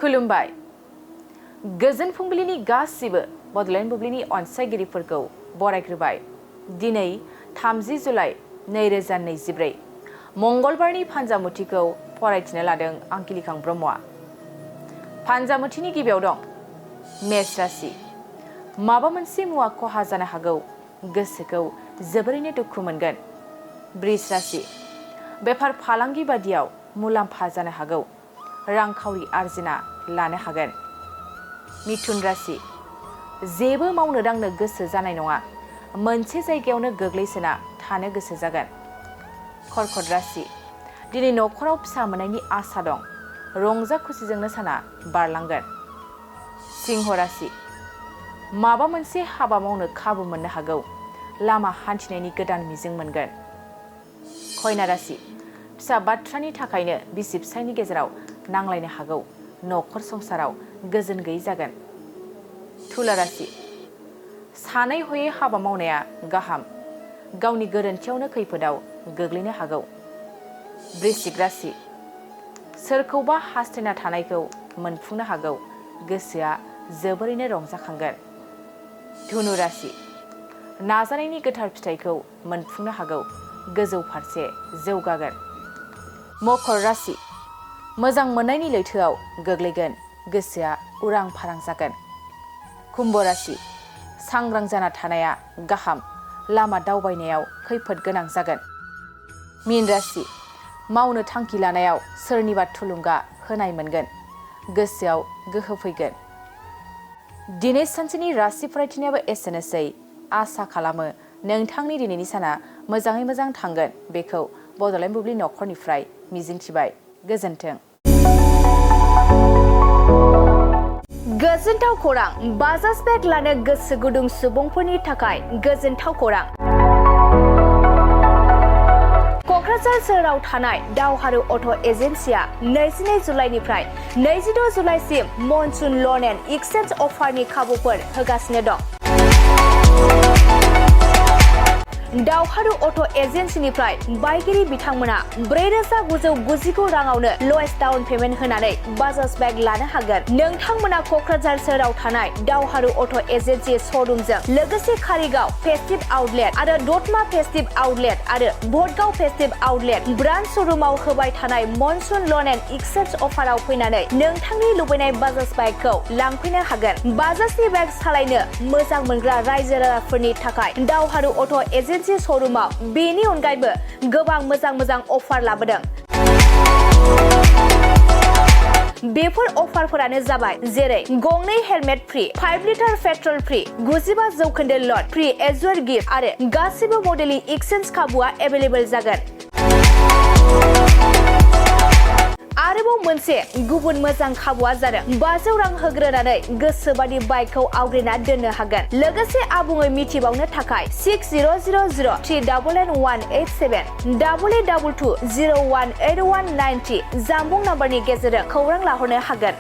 खुलुमबाय गोजोन फुंबिलिनि गासिबो बड'लेण्ड बुब्लिनि अनसायगिरिफोरखौ बरायग्रोबाय। दिनै 30 जुलाइ 2024 मंगलबारनि फान्जामुथिखौ फरायथिनो लादों आंखिलिखां ब्रह्मआ। फान्जामुथिनि गिबियाव दं मेष राशि। माबा मोनसे मुवा खहा जानो हागौ, गोसोखौ जोबोरैनो दुखु मोनगोन। बृष राशि। बेफार फालांगि बादियाव मुलाम्फा जानो हागौ, रांखावरि आरजिना लानो हागोन। मिथुन राशि। जेबो मावनो दांनो गोसो जानाय नङा, मोनसे जायगायावनो गोग्लैसोना थानो गोसो जागोन। कर्कट राशि। दिनै न'खराव फिसा मोननायनि आसा दं, रंजा खुसिजोंनो साना बारलांगोन। सिंह राशि। माबा मोनसे हाबा मावनो खाबु मोननो हागौ, लामा हान्थिनायनि गोदान मिजिं मोनगोन। कन्या राशि। फिसा बाथ्रानि थाखायनो बिसि फिसायनि गेजेराव नांलायनो हागौ, न'खर संसाराव गोजोन गैयै जागोन। तुला राशि। सानै हयै हाबा मावनाया गाहाम, गावनि गोरोन्थियावनो खैफोदाव गोग्लैनो हागौ। वृश्चिक राशि। सोरखौबा हास्थायना थानायखौ मोनफुंनो हागौ, गोसोआ जोबोरैनो रंजाखांगोन। धनु राशि। नाजानायनि गोथार फिथाइखौ मोनफुंनो हागौ, गोजौ फारसे जौगागोन। मकर राशि। मोजां मोननायनि लैथोआव गोग्लैगोन, गोसोआ उरां फारां जागोन। कुम्भ राशि। सांग्रां जाना थानाया गाहाम, लामा दावबायनायाव खैफोद गोनां जागोन। मीन राशि। मावनो थांखि लानायाव सोरनिबा थुलुंगा होनाय मोनगोन, गोसोआव गोहो फैगोन। दिनै सानसेनि राशि फरायथिनायाबो एसेनोसै। आसा खालामो नोंथांनि दिनैनि साना मोजाङै मोजां थांगोन, बेखौ बड'लेण्ड बुब्लि न'खरनिफ्राय मिजिंथिबाय। गोजोन्थों। गोजोनथाव खौरां। बाजाज बेग लानो गोसो गुदुं सुबुंफोरनि थाखाय गोजोनथाव खौरां। क'क्राझार सोहोराव थानाय दावहारु अट' एजेन्सिया 22 जुलाइनिफ्राय 26 जुलाइसिम मनसुन ल'न एन्ड एक्सचेन्ज अफारनि खाबुफोर होगासिनो दं। दावहारु अट' एजेन्सिनिफ्राय बायगिरि बिथांमोना 4,999 राङावनो ल'एस्ट डाउन पेमेन्ट होनानै बाजाज बेग लानो हागोन। नोंथांमोना क'क्राझार सोहोराव थानाय दावहारु अट' एजेन्सि श'रुमजों लोगोसे कारिगाव फेस्टिभ आउटलेट आरो दतमा फेस्टिभ आउटलेट आरो भटगाव फेस्टिभ आउटलेट ब्रान्च श'रुमाव होबाय थानाय मनसुन ल'न एन्ड एक्सचेन्ज अफाराव फैनानै नोंथांनि लुबैनाय बाजाज बाइकखौ लांफैनो हागोन। बाजाजनि बाइक सालायनो मोजां मोनग्रा रायजो राजाफोरनि थाखाय दावहारु अट' एजेन्सि श'रुमाव बेनि अनगायैबो गोबां मोजां अफार लाबोदों। बेफोर अफारफोरानो जाबाय जेरै गंनै helmet free, 5 litre petrol free, 95% ल'न फ्रि एजुअर गिफ्ट आरो गासिबो मडेलनि एक्सचेन्ज खाबुआ एभेलेबल जागोन। आरोबाव मोनसे गुबुन मोजां खाबुआ जादों 500 रां होग्रोनानै गोसोबादि बाइकखौ आवग्रिना दोननो हागोन। लोगोसे आबुङै मिथिबावनो थाखाय 6003991187 8822018193 जानबुं नाम्बारनि गेजेरजों खौरां लाहरनो हागोन।